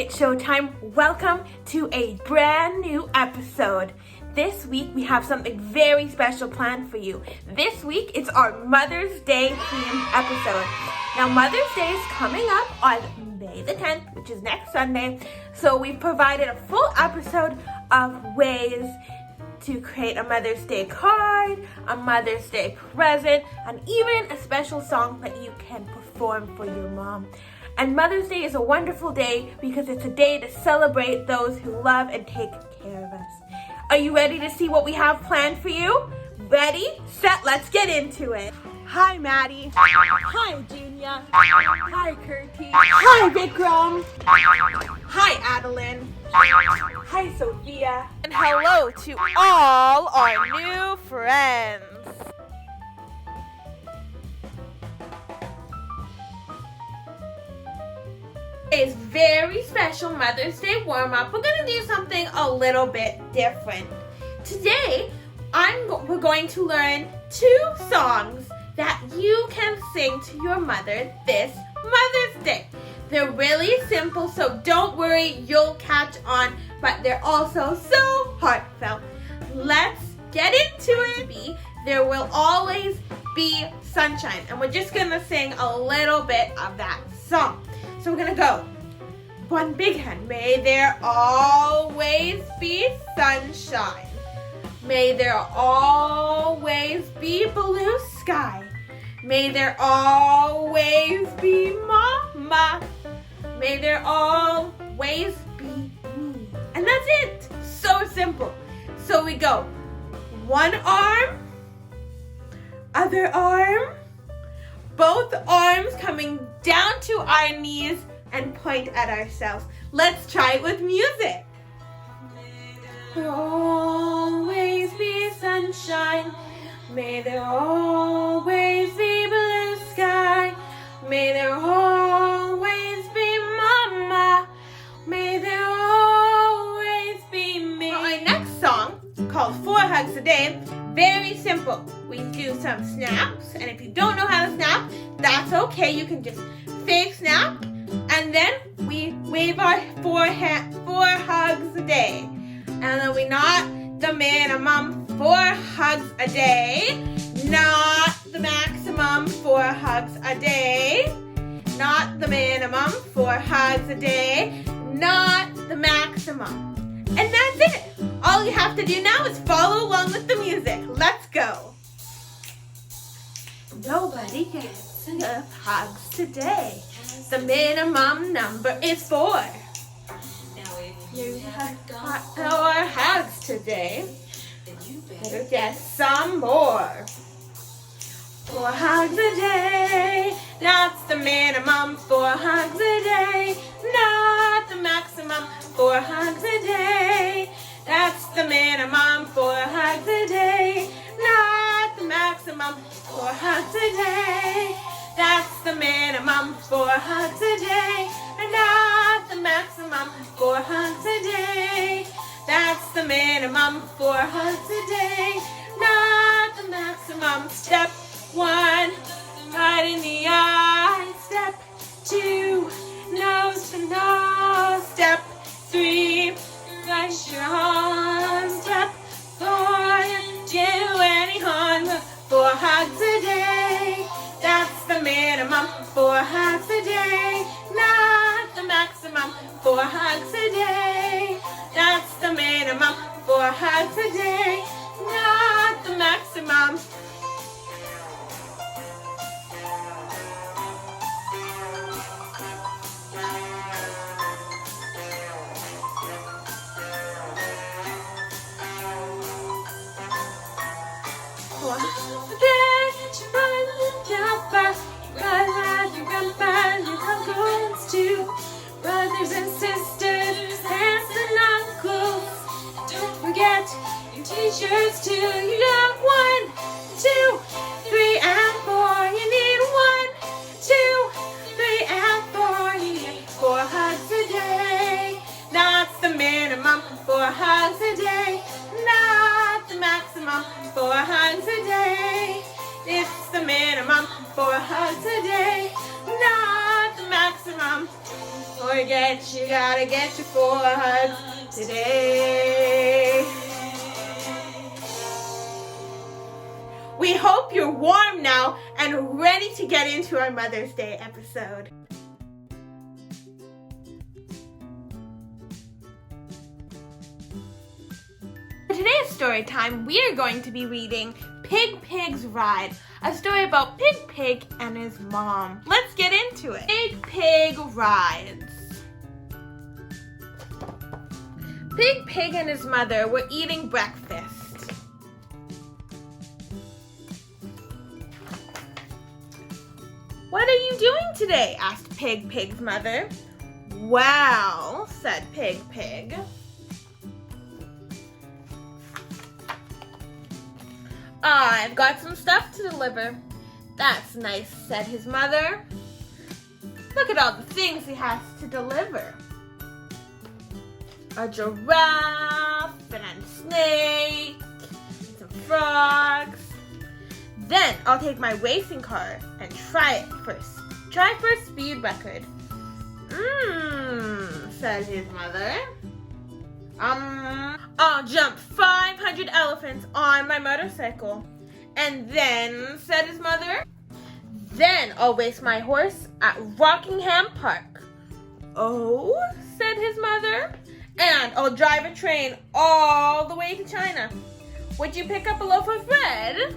it's Showtime. Welcome to a brand new episode. This week we have something very special planned for you. This week it's our Mother's Day themed episode. Now Mother's Day is coming up on May the 10th, which is next Sunday. So we've provided a full episode of ways to create a Mother's Day card, a Mother's Day present, and even a special song that you can perform for your mom. And Mother's Day is a wonderful day because it's a day to celebrate those who love and take care of us. Are you ready to see what we have planned for you? Ready, set, let's get into it. Hi, Maddie. Hi, Junia. Hi, Kurti. Hi, Vikram. Hi, Adeline. Hi, Sophia. And hello to all our new friends. Today's very special Mother's Day warm-up. We're going to do something a little bit different. Today, we're going to learn 2 songs that you can sing to your mother this Mother's Day. They're really simple, so don't worry, you'll catch on, but they're also so heartfelt. Let's get into it. There will always be sunshine, and we're just gonna sing a little bit of that song. So we're gonna go. One big hand. May there always be sunshine. May there always be blue sky. May there always be mama. May there always be me. And that's it. So simple. So we go. One arm, other arm, both arms coming down to our knees and point at ourselves. Let's try it with music. May there always be sunshine. May there always be blue sky. May there always be mama. May there always be me. For our next song, called 4 Hugs a Day, very simple. We do some snaps, and if you don't know how to snap, that's okay. You can just fake snap, and then we wave our 4 hugs a day. And then we not the minimum 4 hugs a day, not the maximum 4 hugs a day, not the minimum 4 hugs a day, not the maximum. And that's it. All you have to do now is follow along with the music. Let's go. Nobody gets enough hugs today. The minimum number is 4. You have got 4 hugs today. Better get some more. 4 hugs a day. That's the minimum 4 hugs a day. Not the maximum 4 hugs a day. That's the minimum 4 hugs a day. Not the maximum 4 hugs a day. That's the minimum 4 hugs a day. Not the maximum 4 hugs a day. That's the minimum 4 hugs a day. Not the maximum. Step 1, right in the eye. Step 2, nose to nose. Step 3, raise your arms. Step 4, do any harm. 4 hugs a day. That's the minimum 4 hugs a day. Not the maximum 4 hugs a day. That's the minimum 4 hugs a day. Not the maximum. Brothers and sisters, aunts and uncles. Don't forget your teachers too. You got 1, 2, 3, and 4. You need 1, 2, 3, and 4. You need 4 hugs a day. That's the minimum 4 hugs a day. Not the maximum 4 hugs a day. It's the minimum 4 hugs a day. Not the maximum. forget, you gotta get your 4 hugs today. We hope you're warm now and ready to get into our Mother's Day episode. For today's story time, we are going to be reading Pig Pig's Ride, a story about Pig Pig and his mom. Let's get into it. Pig Pig Rides. Pig Pig and his mother were eating breakfast. "What are you doing today?" asked Pig Pig's mother. "Well," said Pig Pig, "I've got some stuff to deliver." "That's nice," said his mother. "Look at all the things he has to deliver. A giraffe and a snake, and some frogs. Then I'll take my racing car and try for a speed record." Said his mother. "I'll jump 500 elephants on my motorcycle." "And then," said his mother, "then I'll race my horse at Rockingham Park." "Oh," said his mother, "and I'll drive a train all the way to China. Would you pick up a loaf of bread?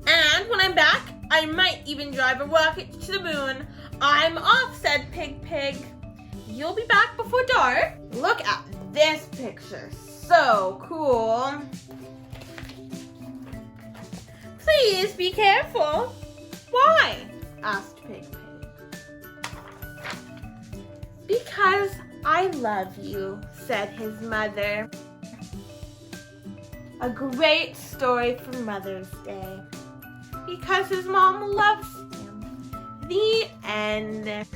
And when I'm back, I might even drive a rocket to the moon." "I'm off," said Pig Pig. "You'll be back before dark?" Look at this picture. So cool. "Please be careful." "Why?" asked Pig Pig. "Because I love you," said his mother. A great story for Mother's Day. Because his mom loves him. The end.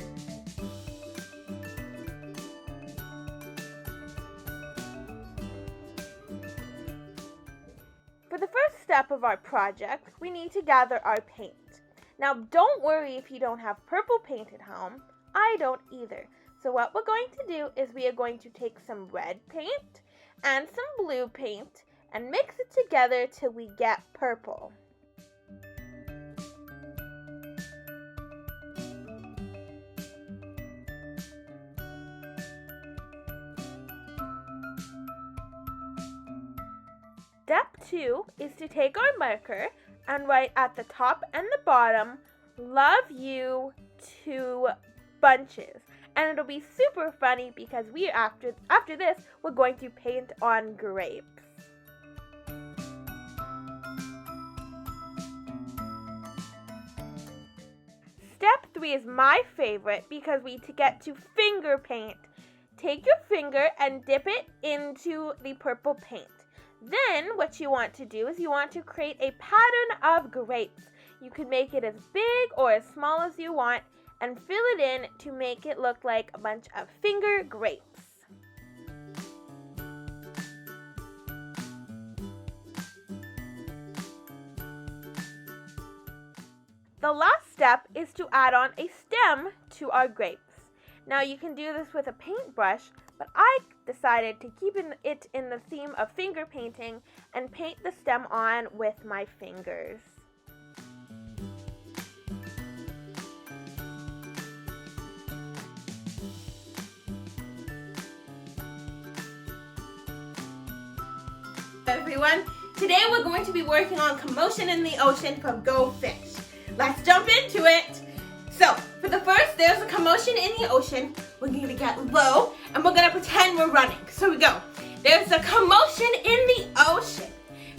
For the first step of our project, we need to gather our paint. Now, don't worry if you don't have purple paint at home. I don't either. So what we're going to do is we are going to take some red paint and some blue paint and mix it together till we get purple. Step 2 is to take our marker and write at the top and the bottom, "Love you" 2 bunches. And it'll be super funny because after this, we're going to paint on grapes. Step 3 is my favorite because we get to finger paint. Take your finger and dip it into the purple paint. Then what you want to do is you want to create a pattern of grapes. You can make it as big or as small as you want and fill it in to make it look like a bunch of finger grapes. The last step is to add on a stem to our grapes. Now you can do this with a paintbrush, but I decided to keep it in the theme of finger painting and paint the stem on with my fingers. Everyone, today we're going to be working on Commotion in the Ocean for Go Fish. Let's jump into it. So, for the first, there's a commotion in the ocean. We're going to get low, and we're going to pretend we're running. So we go. There's a commotion in the ocean.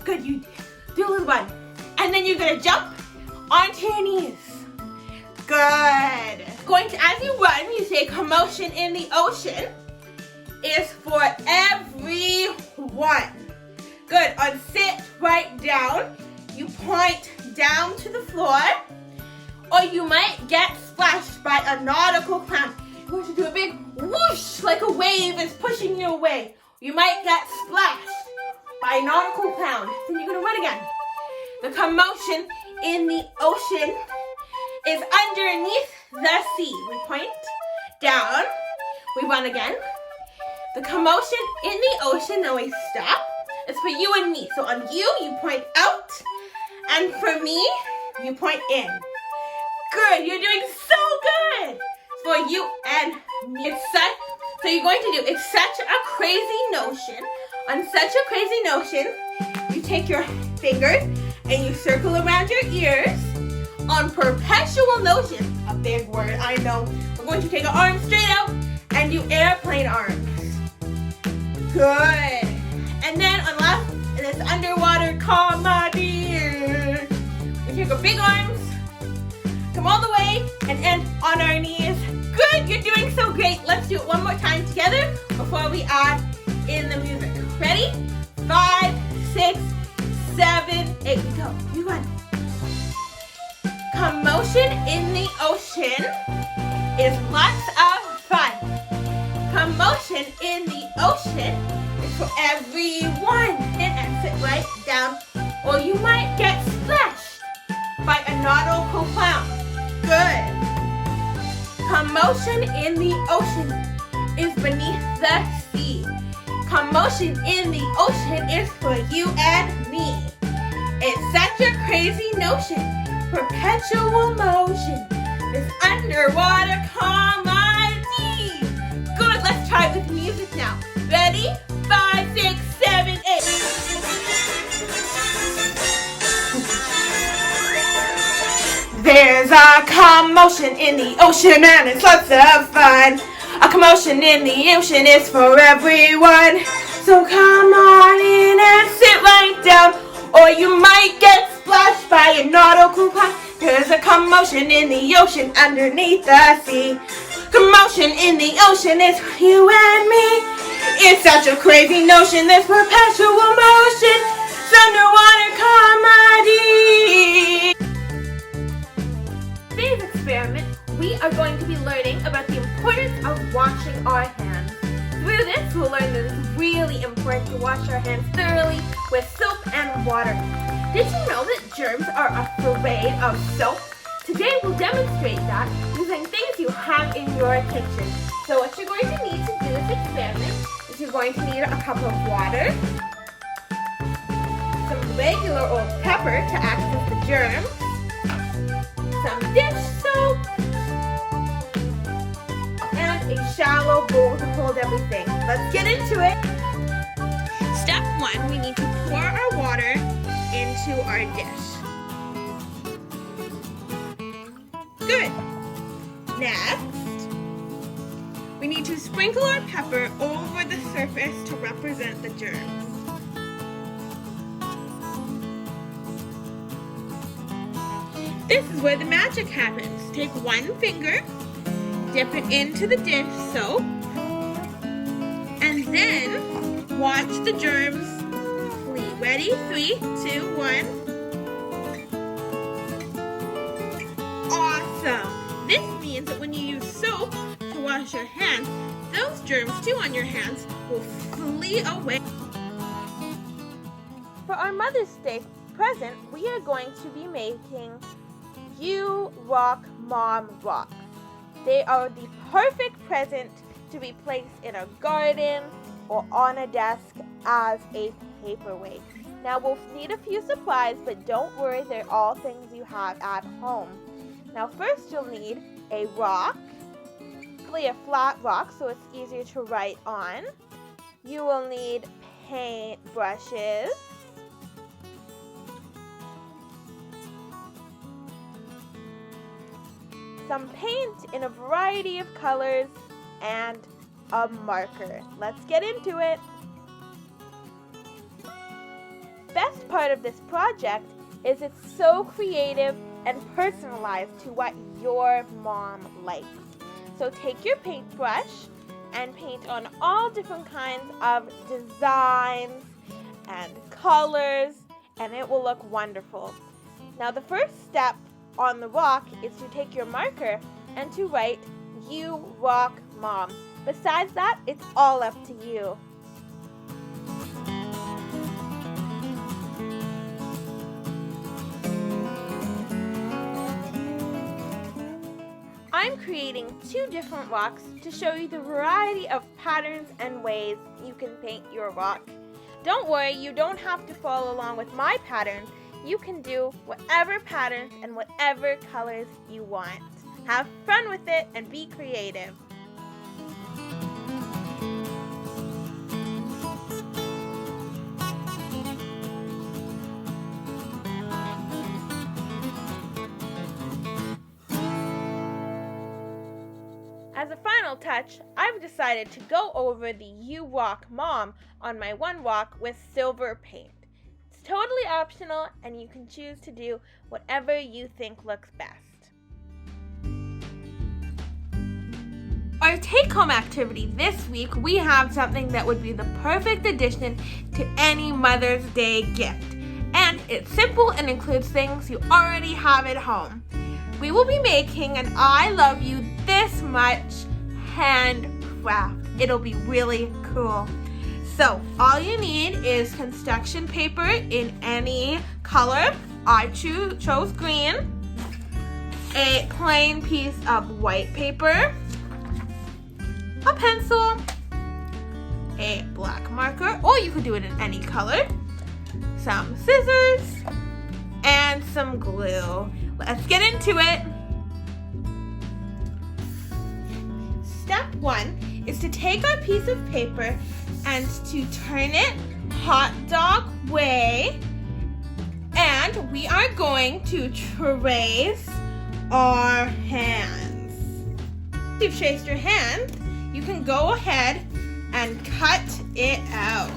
Good, you do a little run. And then you're going to jump onto your knees. Good. As you run, you say commotion in the ocean is for everyone. Good. On sit right down, you point down to the floor, or you might get splashed by a nautical clown. You're going to do a big whoosh like a wave is pushing you away. You might get splashed by a nautical clown. Then you're going to run again. The commotion in the ocean is underneath the sea. We point down We run again. The commotion in the ocean, now we stop. It's for you and me. So on you, you point out. And for me, you point in. Good, you're doing so good. It's for you and me. So you're going to do, it's such a crazy notion. On such a crazy notion, you take your fingers and you circle around your ears. On perpetual notion, a big word, I know. We're going to take our arms straight out and do airplane arms. Good. And then on last, in this underwater comedy, we take our big arms, come all the way, and end on our knees. Good, you're doing so great. Let's do it one more time together before we add in the music. Ready? 5, 6, 7, 8. Go. You run. Commotion in the ocean is lots of fun. Commotion in the ocean is for everyone. And sit right down, or you might get splashed by a nautical clown. Good. Commotion in the ocean is beneath the sea. Commotion in the ocean is for you and me. It's such a crazy notion. Perpetual motion. This underwater comedy. Good, let's try with music now. Ready? 5, 6, 7, 8. There's a commotion in the ocean and it's lots of fun. A commotion in the ocean is for everyone. So come on in and sit right down, or you might get splashed by a nautical clown. There's a commotion in the ocean underneath the sea. Commotion in the ocean is for you and me. It's such a crazy notion, this perpetual motion. It's underwater comedy. Today's experiment, we are going to be learning about the importance of washing our hands. Through this, we'll learn that it's really important to wash our hands thoroughly with soap and water. Did you know that germs are afraid of soap? Today we'll demonstrate that using things you have in your kitchen. So what you're going to need to do this experiment is you're going to need a cup of water, some regular old pepper to access the germs, some dish soap, and a shallow bowl to hold everything. Let's get into it. Step 1, we need to pour our water into our dish. Good. Next, we need to sprinkle our pepper over the surface to represent the germs. This is where the magic happens. Take one finger, dip it into the dish soap, and then watch the germs flee. Ready? 3, 2, 1. Awesome! This means that when you use soap to wash your hands, those germs too on your hands will flee away. For our Mother's Day present, we are going to be making You Rock Mom Rocks. They are the perfect present to be placed in a garden or on a desk as a paperweight. Now we'll need a few supplies, but don't worry, they're all things you have at home. Now first you'll need a rock, a flat rock so it's easier to write on. You will need paint brushes, some paint in a variety of colors, and a marker. Let's get into it. Best part of this project is it's so creative and personalized to what your mom likes. So take your paintbrush and paint on all different kinds of designs and colors, and it will look wonderful. Now the first step on the rock is to take your marker and to write You Rock Mom. Besides that, it's all up to you. I'm creating 2 different rocks to show you the variety of patterns and ways you can paint your rock. Don't worry, you don't have to follow along with my patterns. You can do whatever patterns and whatever colors you want. Have fun with it and be creative. As a final touch, I've decided to go over the You Rock Mom on my one rock with silver paint. It's totally optional and you can choose to do whatever you think looks best. Our take-home activity this week, we have something that would be the perfect addition to any Mother's Day gift. And it's simple and includes things you already have at home. We will be making an I Love You This Much handcraft. It'll be really cool. So all you need is construction paper in any color. I chose green. A plain piece of white paper. A pencil. A black marker, or you could do it in any color. Some scissors. And some glue. Let's get into it. Step 1 is to take our piece of paper and to turn it hot dog way. And we are going to trace our hands. If you've traced your hand, you can go ahead and cut it out.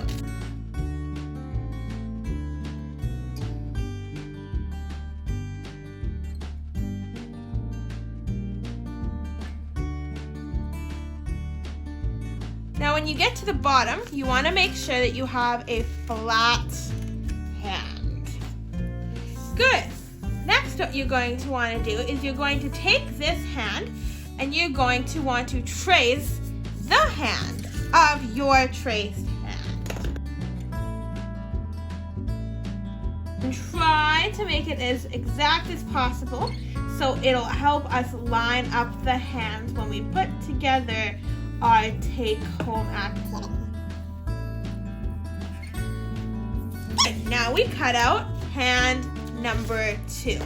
Now when you get to the bottom, you want to make sure that you have a flat hand. Good. Next, what you're going to want to do is you're going to take this hand and you're going to want to trace the hand of your traced hand. And try to make it as exact as possible so it'll help us line up the hands when we put together our take-home activity. Now we cut out hand number 2.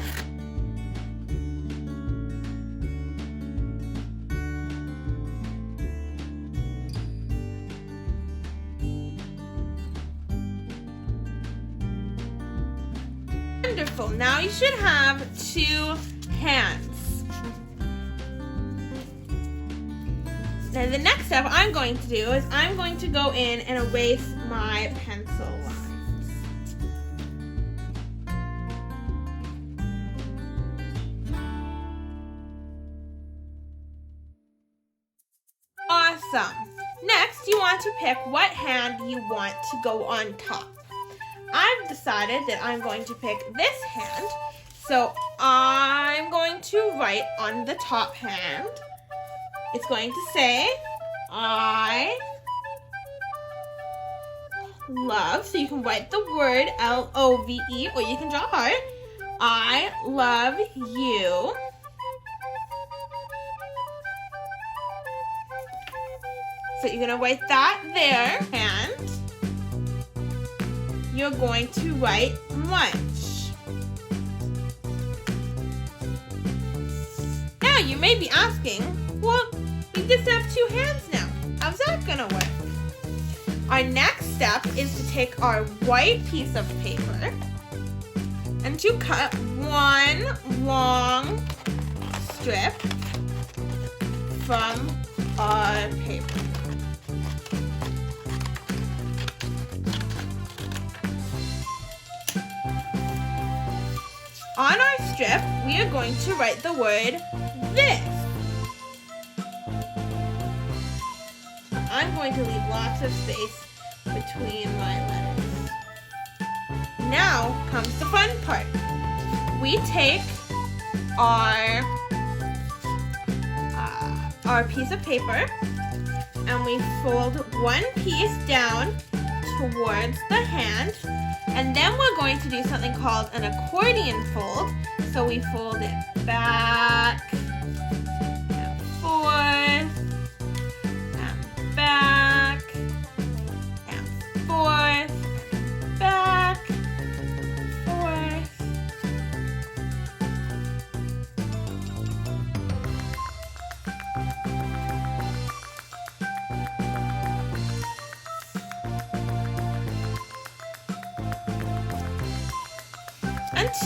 Wonderful. Now you should have 2 hands. Now the next step I'm going to do is I'm going to go in and erase my pencil lines. Awesome. Next, you want to pick what hand you want to go on top. I've decided that I'm going to pick this hand, so I'm going to write on the top hand. It's going to say, I love, so you can write the word L-O-V-E, or you can draw a heart. I love you. So you're going to write that there, and you're going to write lunch. Now you may be asking, well, we just have 2 hands now. How's that gonna work? Our next step is to take our white piece of paper and to cut one long strip from our paper. On our strip, we are going to write the word this. I'm going to leave lots of space between my letters. Now comes the fun part. We take our piece of paper and we fold one piece down towards the hand, and then we're going to do something called an accordion fold. So we fold it back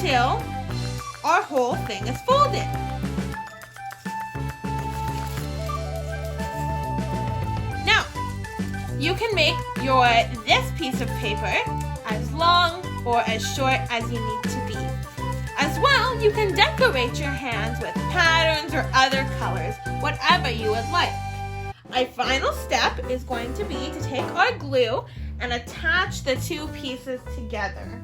until our whole thing is folded. Now, you can make this piece of paper as long or as short as you need to be. As well, you can decorate your hands with patterns or other colors, whatever you would like. Our final step is going to be to take our glue and attach the two pieces together.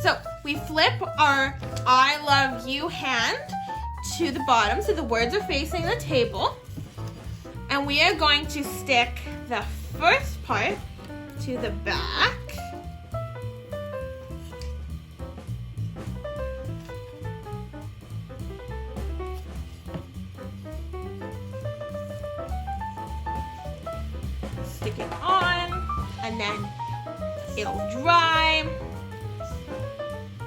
So we flip our I love you hand to the bottom so the words are facing the table. And we are going to stick the first part to the back. Stick it on and then it'll dry.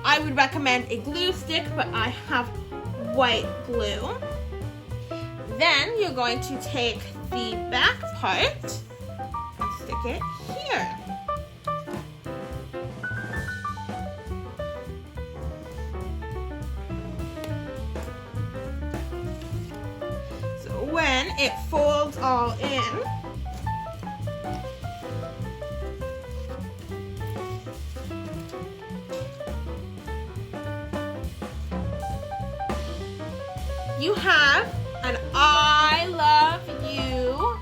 I would recommend a glue stick, but I have white glue. Then you're going to take the back part and stick it here. So when it folds all in, you have an I love you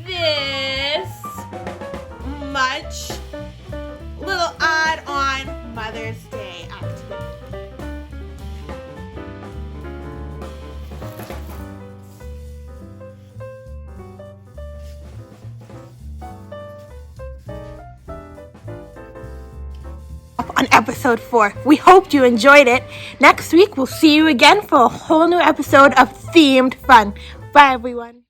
this much little add-on Mother's Day activity. On episode 4. We hope you enjoyed it. Next week, we'll see you again for a whole new episode of Themed Fun. Bye, everyone.